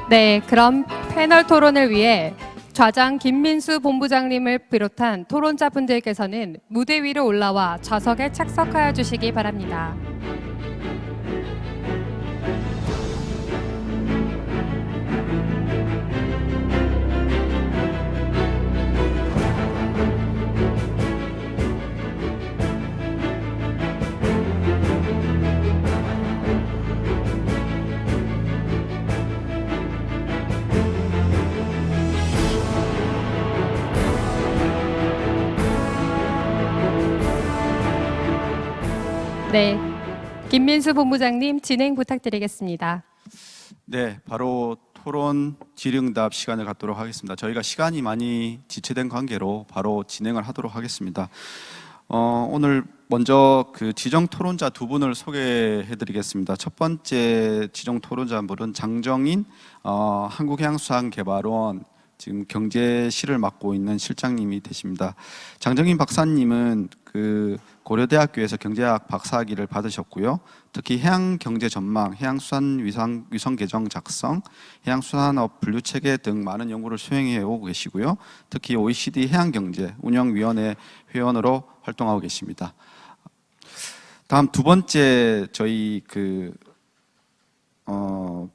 네, 그럼 패널 토론을 위해 좌장 김민수 본부장님을 비롯한 토론자분들께서는 무대 위로 올라와 좌석에 착석하여 주시기 바랍니다. 네, 김민수 본부장님 진행 부탁드리겠습니다. 네, 바로 토론 질의응답 시간을 갖도록 하겠습니다. 저희가 시간이 많이 지체된 관계로 바로 진행을 하도록 하겠습니다. 오늘 먼저 그 지정 토론자 두 분을 소개해드리겠습니다. 첫 번째 지정 토론자분은 장정인 한국해양수산개발원 지금 경제실을 맡고 있는 실장님이 되십니다. 장정인 박사님은 그 고려대학교에서 경제학 박사학위를 받으셨고요. 특히 해양경제전망, 해양수산위성 계정 작성, 해양수산업 분류체계 등 많은 연구를 수행해 오고 계시고요. 특히 OECD 해양경제 운영위원회 회원으로 활동하고 계십니다. 다음 두 번째 저희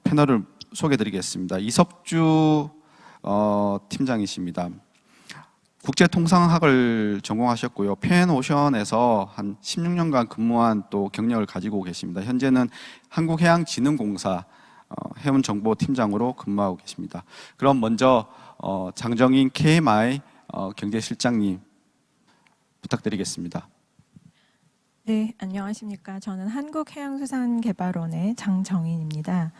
패널을 소개해드리겠습니다. 이석주 팀장이십니다. 국제통상학을 전공하셨고요. 펜오션에서 한 16년간 근무한 또 경력을 가지고 계십니다. 현재는 한국해양진흥공사 해운정보팀장으로 근무하고 계십니다. 그럼 먼저 장정인 KMI 경제실장님 부탁드리겠습니다. 네, 안녕하십니까. 저는 한국해양수산개발원의 장정인입니다.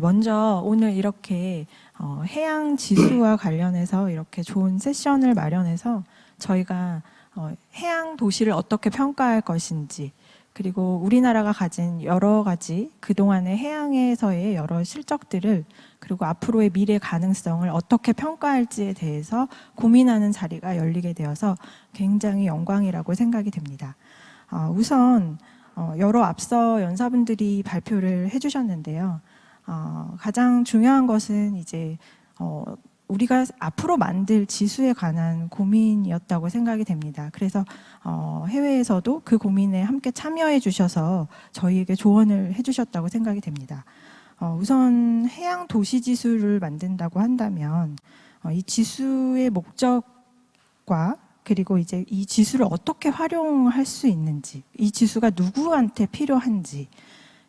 먼저 오늘 이렇게 해양 지수와 관련해서 이렇게 좋은 세션을 마련해서 저희가 해양 도시를 어떻게 평가할 것인지, 그리고 우리나라가 가진 여러 가지 그동안의 해양에서의 여러 실적들을, 그리고 앞으로의 미래 가능성을 어떻게 평가할지에 대해서 고민하는 자리가 열리게 되어서 굉장히 영광이라고 생각이 됩니다. 우선 여러 앞서 연사분들이 발표를 해주셨는데요. 가장 중요한 것은 이제 우리가 앞으로 만들 지수에 관한 고민이었다고 생각이 됩니다. 그래서 해외에서도 그 고민에 함께 참여해 주셔서 저희에게 조언을 해주셨다고 생각이 됩니다. 우선 해양 도시 지수를 만든다고 한다면 이 지수의 목적과 그리고 이제 이 지수를 어떻게 활용할 수 있는지, 이 지수가 누구한테 필요한지,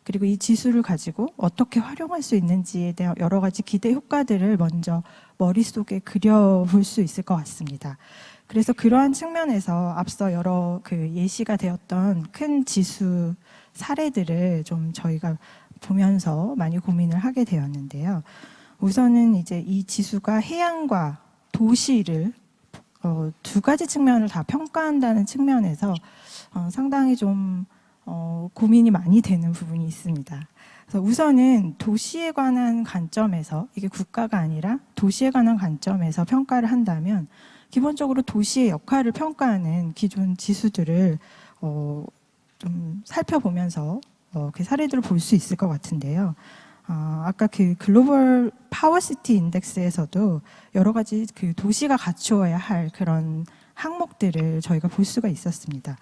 그리고 이 지수를 가지고 어떻게 활용할 수 있는지에 대한 여러 가지 기대 효과들을 먼저 머릿속에 그려볼 수 있을 것 같습니다. 그래서 그러한 측면에서 앞서 여러 예시가 되었던 큰 지수 사례들을 좀 저희가 보면서 많이 고민을 하게 되었는데요. 우선은 이제 이 지수가 해양과 도시를 두 가지 측면을 다 평가한다는 측면에서 상당히 좀 고민이 많이 되는 부분이 있습니다. 그래서 우선은 도시에 관한 관점에서, 이게 국가가 아니라 도시에 관한 관점에서 평가를 한다면 기본적으로 도시의 역할을 평가하는 기존 지수들을 좀 살펴보면서 그 사례들을 볼 수 있을 것 같은데요. 아까 그 글로벌 파워시티 인덱스에서도 여러 가지 그 도시가 갖추어야 할 그런 항목들을 저희가 볼 수가 있었습니다.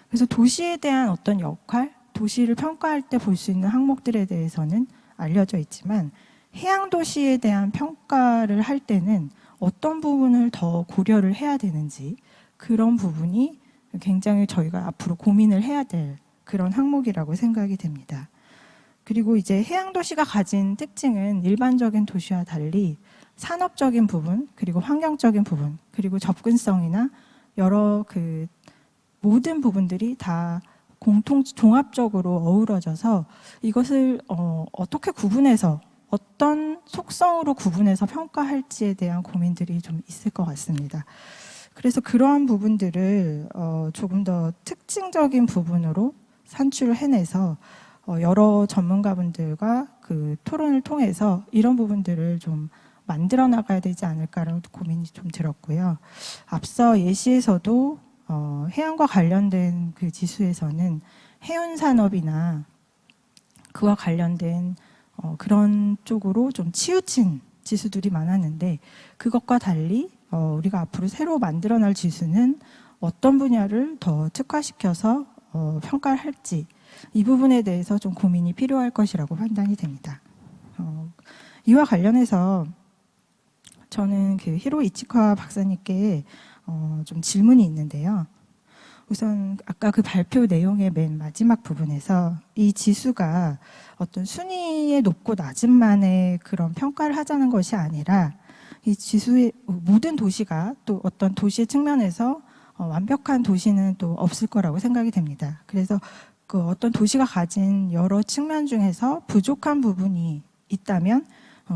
그래서 도시에 대한 어떤 역할, 도시를 평가할 때 볼 수 있는 항목들에 대해서는 알려져 있지만 해양 도시에 대한 평가를 할 때는 어떤 부분을 더 고려를 해야 되는지, 그런 부분이 굉장히 저희가 앞으로 고민을 해야 될 그런 항목이라고 생각이 됩니다. 그리고 이제 해양 도시가 가진 특징은 일반적인 도시와 달리 산업적인 부분, 그리고 환경적인 부분, 그리고 접근성이나 여러 모든 부분들이 다 종합적으로 어우러져서 이것을 어떻게 구분해서, 어떤 속성으로 구분해서 평가할지에 대한 고민들이 좀 있을 것 같습니다. 그래서 그러한 부분들을 조금 더 특징적인 부분으로 산출을 해내서 여러 전문가분들과 그 토론을 통해서 이런 부분들을 좀 만들어 나가야 되지 않을까라는 고민이 좀 들었고요. 앞서 예시에서도 해양과 관련된 그 지수에서는 해운 산업이나 그와 관련된 그런 쪽으로 좀 치우친 지수들이 많았는데 그것과 달리 우리가 앞으로 새로 만들어낼 지수는 어떤 분야를 더 특화시켜서 평가를 할지 이 부분에 대해서 좀 고민이 필요할 것이라고 판단이 됩니다. 이와 관련해서 저는 그 히로 이치카 박사님께 좀 질문이 있는데요. 우선 아까 그 발표 내용의 맨 마지막 부분에서 이 지수가 어떤 순위의 높고 낮음만의 그런 평가를 하자는 것이 아니라 이 지수의 모든 도시가 또 어떤 도시의 측면에서 완벽한 도시는 또 없을 거라고 생각이 됩니다. 그래서 그 어떤 도시가 가진 여러 측면 중에서 부족한 부분이 있다면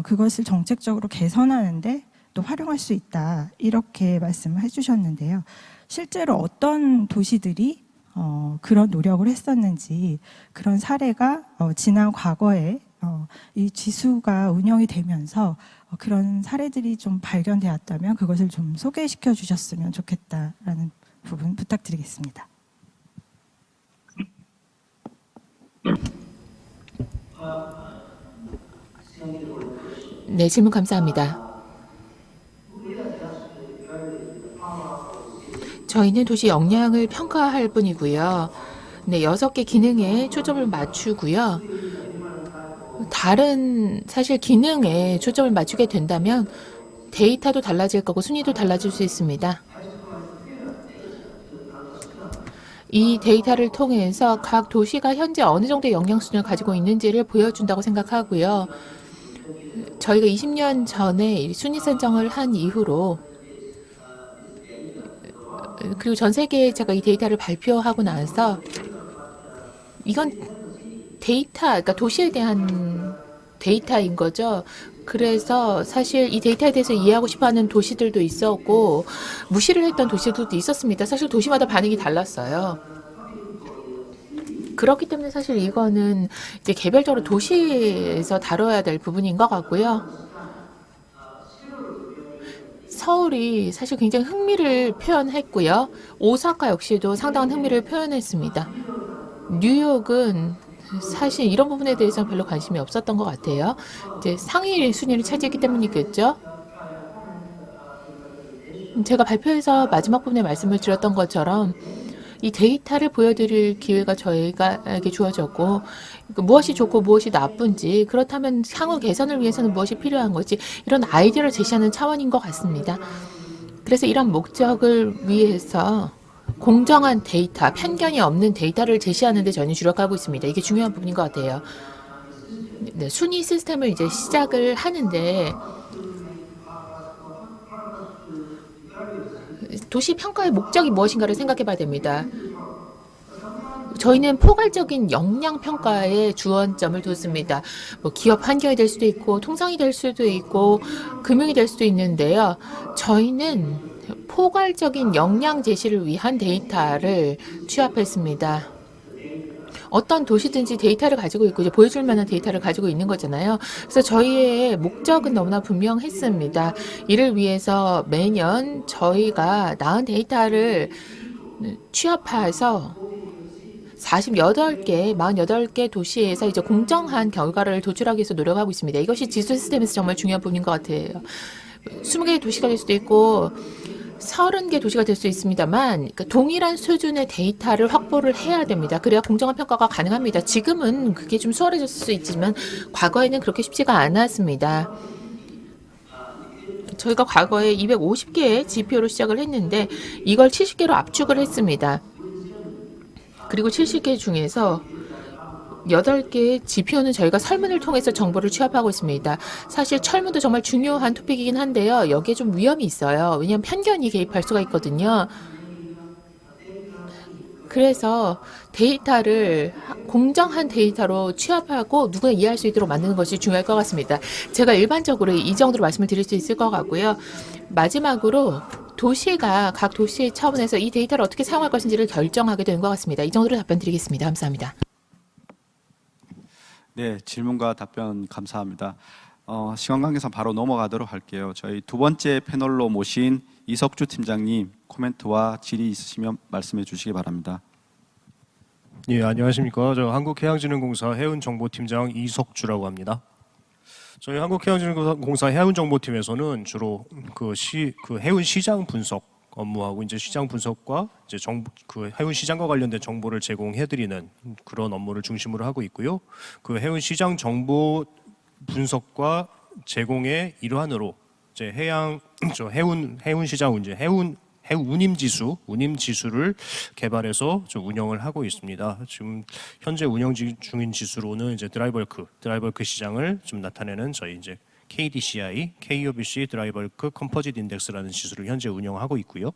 그것을 정책적으로 개선하는데 또 활용할 수 있다. 이렇게 말씀을 해주셨는데요. 실제로 어떤 도시들이 그런 노력을 했었는지 그런 사례가 지난 과거에 이 지수가 운영이 되면서 그런 사례들이 좀 발견되었다면 그것을 좀 소개시켜 주셨으면 좋겠다라는 부분 부탁드리겠습니다. 네, 질문 감사합니다. 저희는 도시 역량을 평가할 뿐이고요. 네, 6개 기능에 초점을 맞추고요. 다른 사실 기능에 초점을 맞추게 된다면 데이터도 달라질 거고 순위도 달라질 수 있습니다. 이 데이터를 통해서 각 도시가 현재 어느 정도의 역량 수준을 가지고 있는지를 보여준다고 생각하고요. 저희가 20년 전에 순위 선정을 한 이후로 그리고 전 세계에 제가 이 데이터를 발표하고 나서 이건 데이터, 그러니까 도시에 대한 데이터인 거죠. 그래서 사실 이 데이터에 대해서 이해하고 싶어하는 도시들도 있었고 무시를 했던 도시들도 있었습니다. 사실 도시마다 반응이 달랐어요. 그렇기 때문에 사실 이거는 이제 개별적으로 도시에서 다뤄야 될 부분인 것 같고요. 서울이 사실 굉장히 흥미를 표현했고요. 오사카 역시도 상당한 흥미를 표현했습니다. 뉴욕은 사실 이런 부분에 대해서는 별로 관심이 없었던 것 같아요. 이제 상위 순위를 차지했기 때문이겠죠. 제가 발표에서 마지막 부분에 말씀을 드렸던 것처럼 이 데이터를 보여드릴 기회가 저희에게 주어졌고 무엇이 좋고 무엇이 나쁜지 그렇다면 향후 개선을 위해서는 무엇이 필요한 건지 이런 아이디어를 제시하는 차원인 것 같습니다. 그래서 이런 목적을 위해서 공정한 데이터, 편견이 없는 데이터를 제시하는 데 저는 주력하고 있습니다. 이게 중요한 부분인 것 같아요. 네, 순위 시스템을 이제 시작을 하는데 도시 평가의 목적이 무엇인가를 생각해 봐야 됩니다. 저희는 포괄적인 역량 평가에 주안점을 뒀습니다. 뭐 기업 환경이 될 수도 있고 통상이 될 수도 있고 금융이 될 수도 있는데요. 저희는 포괄적인 역량 제시를 위한 데이터를 취합했습니다. 어떤 도시든지 데이터를 가지고 있고 이제 보여줄 만한 데이터를 가지고 있는 거잖아요. 그래서 저희의 목적은 너무나 분명했습니다. 이를 위해서 매년 저희가 나은 데이터를 취합해서 48개 도시에서 이제 공정한 결과를 도출하기 위해서 노력하고 있습니다. 이것이 지수 시스템에서 정말 중요한 부분인 것 같아요. 20개의 도시가 될 수도 있고 30개 도시가 될 수 있습니다만 그러니까 동일한 수준의 데이터를 확보를 해야 됩니다. 그래야 공정한 평가가 가능합니다. 지금은 그게 좀 수월해졌을 수 있지만 과거에는 그렇게 쉽지가 않았습니다. 저희가 과거에 250개의 지표로 시작을 했는데 이걸 70개로 압축을 했습니다. 그리고 70개 중에서 8개의 지표는 저희가 설문을 통해서 정보를 취합하고 있습니다. 사실 설문도 정말 중요한 토픽이긴 한데요. 여기에 좀 위험이 있어요. 왜냐하면 편견이 개입할 수가 있거든요. 그래서 데이터를 공정한 데이터로 취합하고 누구나 이해할 수 있도록 만드는 것이 중요할 것 같습니다. 제가 일반적으로 이 정도로 말씀을 드릴 수 있을 것 같고요. 마지막으로 도시가 각 도시의 차원에서 이 데이터를 어떻게 사용할 것인지를 결정하게 되는 것 같습니다. 이 정도로 답변 드리겠습니다. 감사합니다. 네, 질문과 답변 감사합니다. 시간 관계상 바로 넘어가도록 할게요. 저희 두 번째 패널로 모신 이석주 팀장님 코멘트와 질의 있으시면 말씀해 주시기 바랍니다. 예, 안녕하십니까. 저 한국해양진흥공사 해운정보팀장 이석주라고 합니다. 저희 한국해양진공사 해운정보팀에서는 주로 그 해운 시장 분석 업무하고 이제 시장 분석과 이제 그 해운 시장과 관련된 정보를 제공해드리는 그런 업무를 중심으로 하고 있고요. 그 해운 시장 정보 분석과 제공의 일환으로 이제 해운 시장 이제 해운 운임 지수를 개발해서 좀 운영을 하고 있습니다. 지금 현재 운영 중인 지수로는 이제 드라이버크 시장을 좀 나타내는 저희 이제 KDCI, KOBC 드라이버크 컴포짓 인덱스라는 지수를 현재 운영하고 있고요.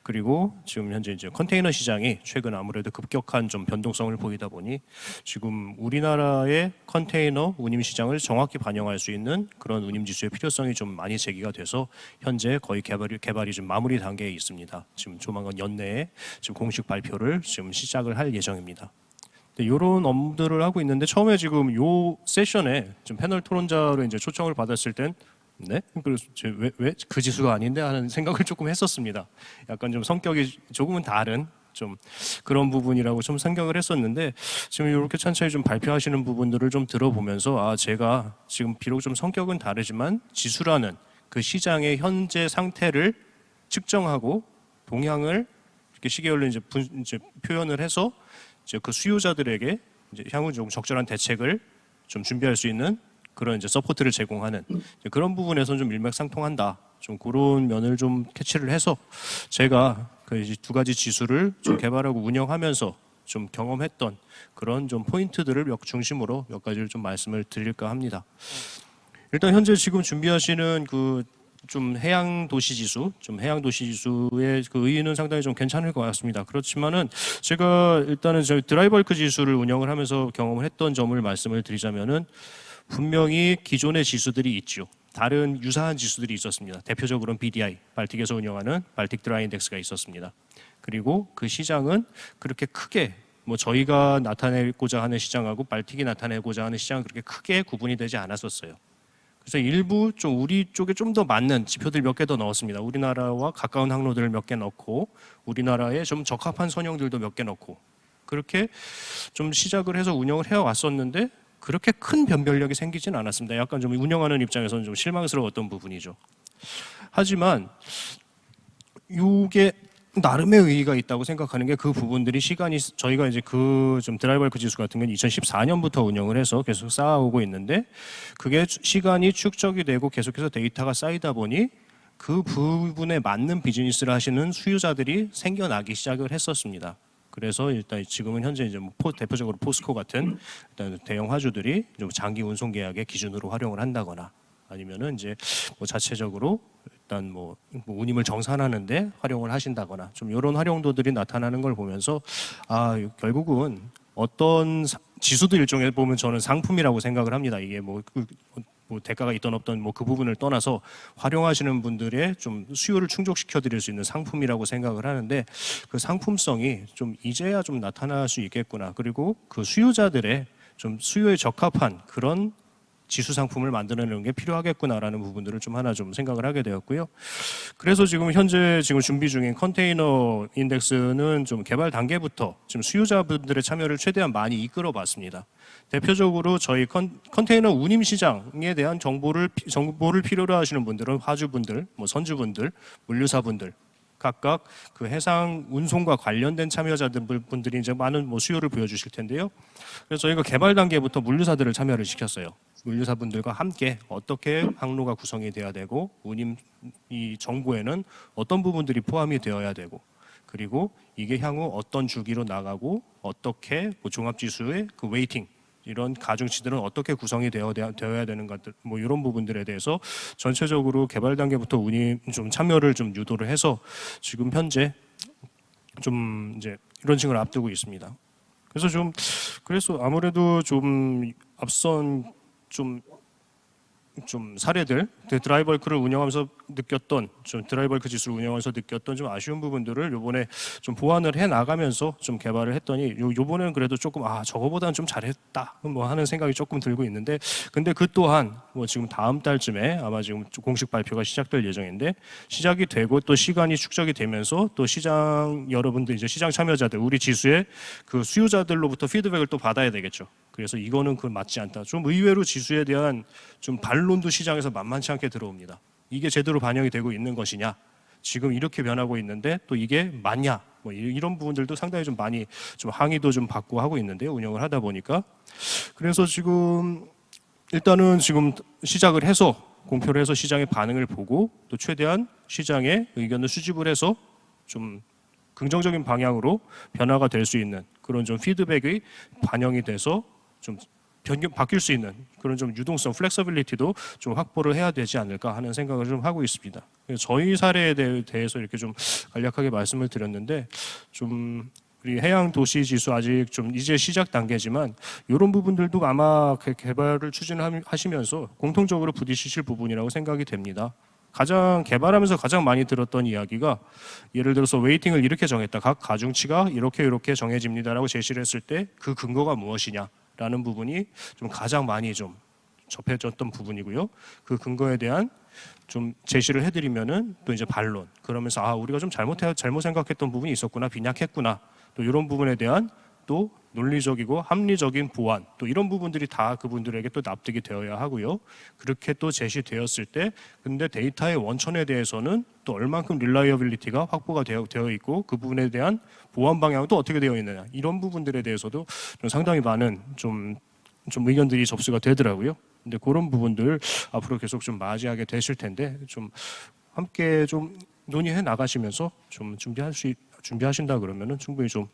그리고 지금 현재 이제 컨테이너 시장이 최근 아무래도 급격한 좀 변동성을 보이다 보니 지금 우리나라의 컨테이너 운임 시장을 정확히 반영할 수 있는 그런 운임 지수의 필요성이 좀 많이 제기가 돼서 현재 거의 개발이 좀 마무리 단계에 있습니다. 지금 조만간 연내에 지금 공식 발표를 지금 시작을 할 예정입니다. 이런 업무들을 하고 있는데 처음에 지금 요 세션에 좀 패널 토론자로 이제 초청을 받았을 땐 네? 그래서 왜 그 지수가 아닌데 하는 생각을 조금 했었습니다. 약간 좀 성격이 조금은 다른 좀 그런 부분이라고 좀 생각을 했었는데 지금 이렇게 천천히 좀 발표하시는 부분들을 좀 들어보면서 제가 지금 비록 좀 성격은 다르지만 지수라는 그 시장의 현재 상태를 측정하고 동향을 이렇게 시계열로 이제 표현을 해서 이제 그 수요자들에게 이제 향후 좀 적절한 대책을 좀 준비할 수 있는 그런 이제 서포트를 제공하는 그런 부분에서는 좀 일맥상통한다. 좀 그런 면을 좀 캐치를 해서 제가 그 두 가지 지수를 좀 개발하고 운영하면서 좀 경험했던 그런 좀 포인트들을 중심으로 몇 가지를 좀 말씀을 드릴까 합니다. 일단 현재 지금 준비하시는 그 좀 해양 도시 지수의 그 의의는 상당히 좀 괜찮을 것 같습니다. 그렇지만은 제가 일단은 저희 드라이버크 지수를 운영을 하면서 경험을 했던 점을 말씀을 드리자면은 분명히 기존의 지수들이 있죠. 다른 유사한 지수들이 있었습니다. 대표적으로는 BDI, 발틱에서 운영하는 발틱 드라이 인덱스가 있었습니다. 그리고 그 시장은 그렇게 크게 뭐 저희가 나타내고자 하는 시장하고 발틱이 나타내고자 하는 시장은 그렇게 크게 구분이 되지 않았었어요. 그래서 일부 좀 우리 쪽에 좀 더 맞는 지표들 몇 개 더 넣었습니다. 우리나라와 가까운 항로들을 몇 개 넣고 우리나라에 좀 적합한 선형들도 몇 개 넣고 그렇게 좀 시작을 해서 운영을 해왔었는데 그렇게 큰 변별력이 생기진 않았습니다. 약간 좀 운영하는 입장에서는 좀 실망스러웠던 부분이죠. 하지만 이게 나름의 의의가 있다고 생각하는 게 그 부분들이 저희가 이제 그 좀 드라이버크 지수 같은 건 2014년부터 운영을 해서 계속 쌓아오고 있는데 그게 시간이 축적이 되고 계속해서 데이터가 쌓이다 보니 그 부분에 맞는 비즈니스를 하시는 수요자들이 생겨나기 시작을 했었습니다. 그래서 일단 지금은 현재 이제 대표적으로 포스코 같은 일단 대형 화주들이 좀 장기 운송 계약의 기준으로 활용을 한다거나 아니면은 이제 뭐 자체적으로 일단 뭐 운임을 정산하는데 활용을 하신다거나 좀 이런 활용도들이 나타나는 걸 보면서 결국은 어떤 지수도 일종의 보면 저는 상품이라고 생각을 합니다. 이게 뭐 대가가 있던 없던 뭐 그 부분을 떠나서 활용하시는 분들의 좀 수요를 충족시켜 드릴 수 있는 상품이라고 생각을 하는데 그 상품성이 좀 이제야 좀 나타날 수 있겠구나. 그리고 그 수요자들의 좀 수요에 적합한 그런 지수 상품을 만들어내는 게 필요하겠구나라는 부분들을 좀 하나 좀 생각을 하게 되었고요. 그래서 현재 준비 중인 컨테이너 인덱스는 좀 개발 단계부터 지금 수요자분들의 참여를 최대한 많이 이끌어봤습니다. 대표적으로 저희 컨테이너 운임 시장에 대한 정보를 필요로 하시는 분들은 화주분들, 뭐 선주분들, 물류사분들 각각 그 해상 운송과 관련된 참여자분들이 이제 많은 뭐 수요를 보여주실 텐데요. 그래서 저희가 개발 단계부터 물류사들을 참여를 시켰어요. 물류사분들과 함께 어떻게 항로가 구성이 돼야 되고 운임 이 정보에는 어떤 부분들이 포함이 되어야 되고 그리고 이게 향후 어떤 주기로 나가고 어떻게 뭐 종합지수의 그 웨이팅 이런 가중치들은 어떻게 구성이 되어야 되는 것들 뭐 이런 부분들에 대해서 전체적으로 개발 단계부터 운임 좀 참여를 좀 유도를 해서 지금 현재 좀 이제 런칭을 앞두고 있습니다. 그래서 아무래도 좀 앞선 좀 사례들 드라이버크를 운영하면서 느꼈던 좀 드라이버크 지수를 운영하면서 느꼈던 좀 아쉬운 부분들을 요번에 좀 보완을 해 나가면서 좀 개발을 했더니 요번에는 그래도 조금 저거보다는 좀 잘했다 뭐 하는 생각이 조금 들고 있는데, 근데 그 또한 뭐 지금 다음 달쯤에 아마 지금 공식 발표가 시작될 예정인데, 시작이 되고 또 시간이 축적이 되면서 또 시장 여러분들 이제 시장 참여자들 우리 지수의 그 수요자들로부터 피드백을 또 받아야 되겠죠. 그래서 이거는 그 맞지 않다. 좀 의외로 지수에 대한 좀 반론도 시장에서 만만치 않게 들어옵니다. 이게 제대로 반영이 되고 있는 것이냐? 지금 이렇게 변하고 있는데 또 이게 맞냐? 뭐 이런 부분들도 상당히 좀 많이 좀 항의도 좀 받고 하고 있는데요. 운영을 하다 보니까. 그래서 지금 일단은 지금 시작을 해서 공표를 해서 시장의 반응을 보고 또 최대한 시장의 의견을 수집을 해서 좀 긍정적인 방향으로 변화가 될 수 있는 그런 좀 피드백이 반영이 돼서 좀 바뀔 수 있는 그런 좀 유동성, 플렉서빌리티도 좀 확보를 해야 되지 않을까 하는 생각을 좀 하고 있습니다. 그래서 저희 사례에 대해서 이렇게 좀 간략하게 말씀을 드렸는데, 좀 우리 해양 도시 지수 아직 좀 이제 시작 단계지만 이런 부분들도 아마 개발을 추진하시면서 공통적으로 부딪히실 부분이라고 생각이 됩니다. 가장 개발하면서 가장 많이 들었던 이야기가, 예를 들어서 웨이팅을 이렇게 정했다, 각 가중치가 이렇게 정해집니다라고 제시를 했을 때 그 근거가 무엇이냐라는 부분이 좀 가장 많이 좀 접해졌던 부분이고요. 그 근거에 대한 좀 제시를 해드리면은 또 이제 반론, 그러면서 우리가 좀 잘못 생각했던 부분이 있었구나, 빈약했구나, 또 이런 부분에 대한 또 논리적이고 합리적인 보완, 또 이런 부분들이 다 그분들에게 또 납득이 되어야 하고요. 그렇게 또 제시되었을 때 근데 데이터의 원천에 대해서는 또 얼만큼 릴라이어빌리티가 확보가 되어 있고 그 부분에 대한 보완 방향은 또 어떻게 되어 있느냐, 이런 부분들에 대해서도 좀 상당히 많은 좀 의견들이 접수가 되더라고요. 근데 그런 부분들 앞으로 계속 좀 맞이하게 되실 텐데, 좀 함께 좀 논의해 나가시면서 좀 준비하신다 그러면은 충분히 좀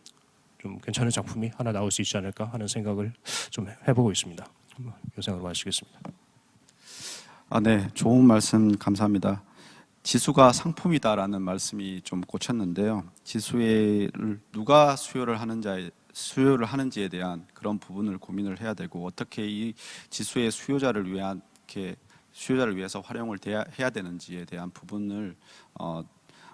괜찮은 작품이 하나 나올 수 있지 않을까 하는 생각을 좀 해보고 있습니다. 요생으로 마치겠습니다. 네, 좋은 말씀 감사합니다. 지수가 상품이다라는 말씀이 좀 꽂혔는데요. 지수를 누가 수요를 하는지에 대한 그런 부분을 고민을 해야 되고, 어떻게 이 지수의 수요자를 위해서 활용을 해야 되는지에 대한 부분을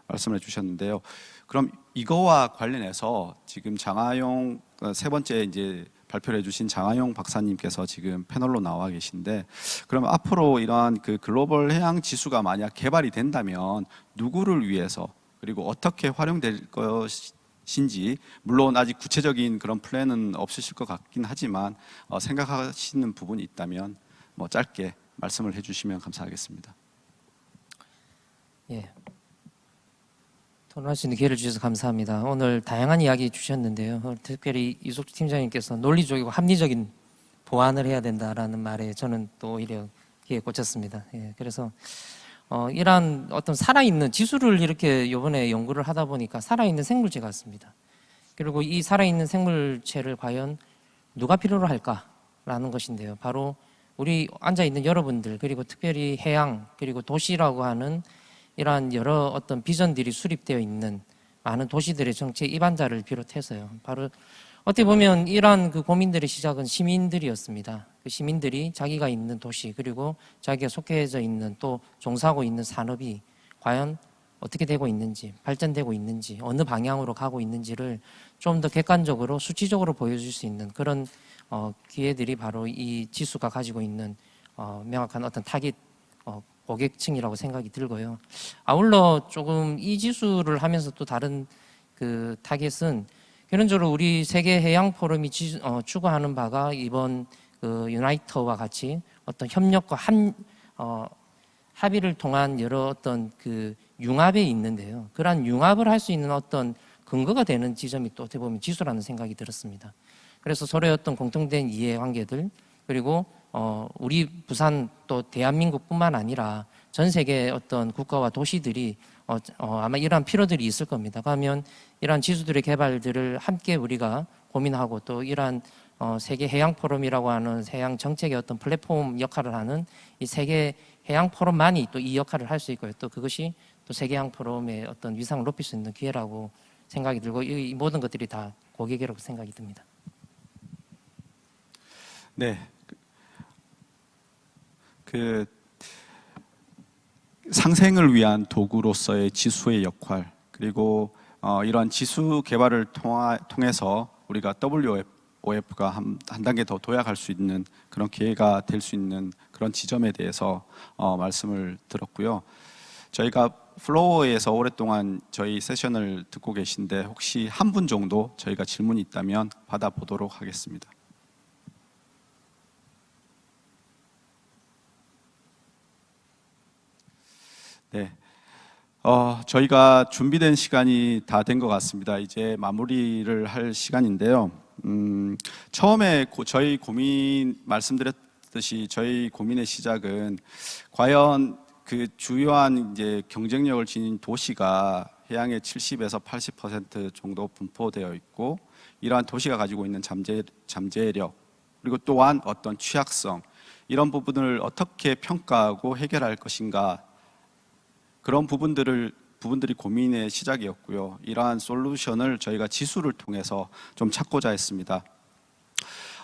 말씀해 주셨는데요. 그럼 이거와 관련해서 지금 장하용 세 번째 이제 발표를 해주신 장하용 박사님께서 지금 패널로 나와 계신데, 그럼 앞으로 이러한 그 글로벌 해양 지수가 만약 개발이 된다면 누구를 위해서 그리고 어떻게 활용될 것인지, 물론 아직 구체적인 그런 플랜은 없으실 것 같긴 하지만 생각하시는 부분이 있다면 뭐 짧게 말씀을 해주시면 감사하겠습니다. 예. 토론할 수 있는 기회를 주셔서 감사합니다. 오늘 다양한 이야기 주셨는데요. 특별히 이숙주 팀장님께서 논리적이고 합리적인 보완을 해야 된다라는 말에 저는 또 오히려 귀에 꽂혔습니다. 예, 그래서 이러한 어떤 살아있는 지수를 이렇게 이번에 연구를 하다 보니까 살아있는 생물체 같습니다. 그리고 이 살아있는 생물체를 과연 누가 필요로 할까라는 것인데요. 바로 우리 앉아있는 여러분들, 그리고 특별히 해양, 그리고 도시라고 하는 이러한 여러 어떤 비전들이 수립되어 있는 많은 도시들의 정책 입안자를 비롯해서요. 바로 어떻게 보면 이러한 그 고민들의 시작은 시민들이었습니다. 그 시민들이 자기가 있는 도시, 그리고 자기가 속해져 있는 또 종사하고 있는 산업이 과연 어떻게 되고 있는지, 발전되고 있는지, 어느 방향으로 가고 있는지를 좀 더 객관적으로 수치적으로 보여줄 수 있는 그런 기회들이 바로 이 지수가 가지고 있는 명확한 어떤 타깃 고객층이라고 생각이 들고요. 아울러 조금 이 지수를 하면서 또 다른 그 타겟은 결론적으로 우리 세계 해양 포럼이 추구하는 바가 이번 그 유나이터와 같이 어떤 협력과 합의를 통한 여러 어떤 그 융합에 있는데요. 그러한 융합을 할 수 있는 어떤 근거가 되는 지점이 또 어떻게 보면 지수라는 생각이 들었습니다. 그래서 서로의 어떤 공통된 이해관계들, 그리고 우리 부산 또 대한민국뿐만 아니라 전 세계 어떤 국가와 도시들이 아마 이러한 필요들이 있을 겁니다. 그러면 이러한 지수들의 개발들을 함께 우리가 고민하고, 또 이러한 세계 해양 포럼이라고 하는 해양 정책의 어떤 플랫폼 역할을 하는 이 세계 해양 포럼만이 또 이 역할을 할 수 있고요. 또 그것이 또 세계 해양 포럼의 어떤 위상을 높일 수 있는 기회라고 생각이 들고, 이 모든 것들이 다 고객이라고 생각이 듭니다. 네. 상생을 위한 도구로서의 지수의 역할, 그리고 이러한 지수 개발을 통해서 우리가 WOF가 한 단계 더 도약할 수 있는 그런 기회가 될 수 있는 그런 지점에 대해서 말씀을 들었고요. 저희가 플로어에서 오랫동안 저희 세션을 듣고 계신데 혹시 한 분 정도 저희가 질문이 있다면 받아보도록 하겠습니다. 네, 저희가 준비된 시간이 다 된 것 같습니다. 이제 마무리를 할 시간인데요. 처음에 저희 고민 말씀드렸듯이 저희 고민의 시작은 과연 그 주요한 이제 경쟁력을 지닌 도시가 해양의 70에서 80% 정도 분포되어 있고, 이러한 도시가 가지고 있는 잠재력, 그리고 또한 어떤 취약성, 이런 부분을 어떻게 평가하고 해결할 것인가, 그런 부분들이 고민의 시작이었고요. 이러한 솔루션을 저희가 지수를 통해서 좀 찾고자 했습니다.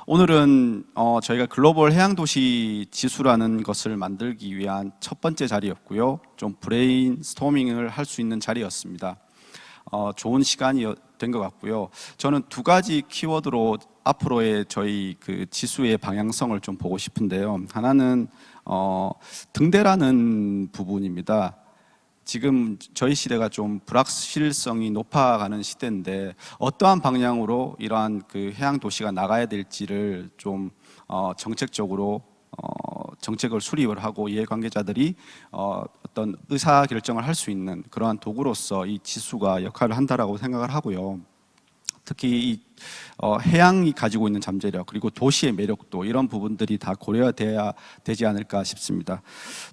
오늘은 저희가 글로벌 해양도시 지수라는 것을 만들기 위한 첫 번째 자리였고요. 좀 브레인스토밍을 할 수 있는 자리였습니다. 좋은 시간이 된 것 같고요. 저는 두 가지 키워드로 앞으로의 저희 그 지수의 방향성을 좀 보고 싶은데요. 하나는 등대라는 부분입니다. 지금 저희 시대가 좀 불확실성이 높아가는 시대인데 어떠한 방향으로 이러한 그 해양 도시가 나가야 될지를 좀 정책적으로 정책을 수립을 하고 이해관계자들이 어떤 의사 결정을 할 수 있는 그러한 도구로서 이 지수가 역할을 한다라고 생각을 하고요. 특히 이 해양이 가지고 있는 잠재력, 그리고 도시의 매력도, 이런 부분들이 다 고려돼야 되지 않을까 싶습니다.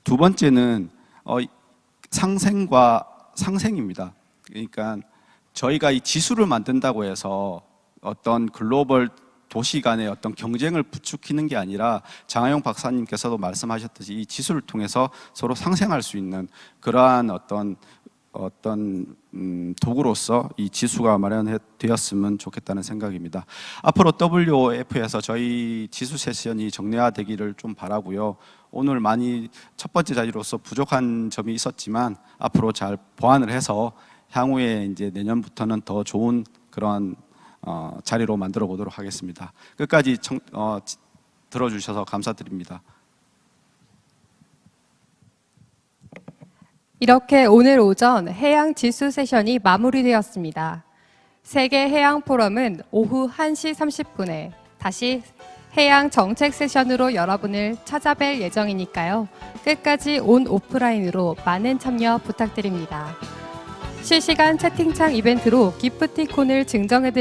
두 번째는 상생입니다. 그러니까 저희가 이 지수를 만든다고 해서 어떤 글로벌 도시 간의 어떤 경쟁을 부추기는 게 아니라, 장하영 박사님께서도 말씀하셨듯이 이 지수를 통해서 서로 상생할 수 있는 그러한 어떤 도구로서 이 지수가 마련되었으면 좋겠다는 생각입니다. 앞으로 WOF에서 저희 지수 세션이 정례화되기를 좀 바라고요. 오늘 많이 첫 번째 자리로서 부족한 점이 있었지만 앞으로 잘 보완을 해서 향후에 이제 내년부터는 더 좋은 그런 자리로 만들어 보도록 하겠습니다. 끝까지 들어주셔서 감사드립니다. 이렇게 오늘 오전 해양 지수 세션이 마무리되었습니다. 세계 해양 포럼은 오후 1시 30분에 다시 해양 정책 세션으로 여러분을 찾아뵐 예정이니까요. 끝까지 온 오프라인으로 많은 참여 부탁드립니다. 실시간 채팅창 이벤트로 기프티콘을 증정해드립니다.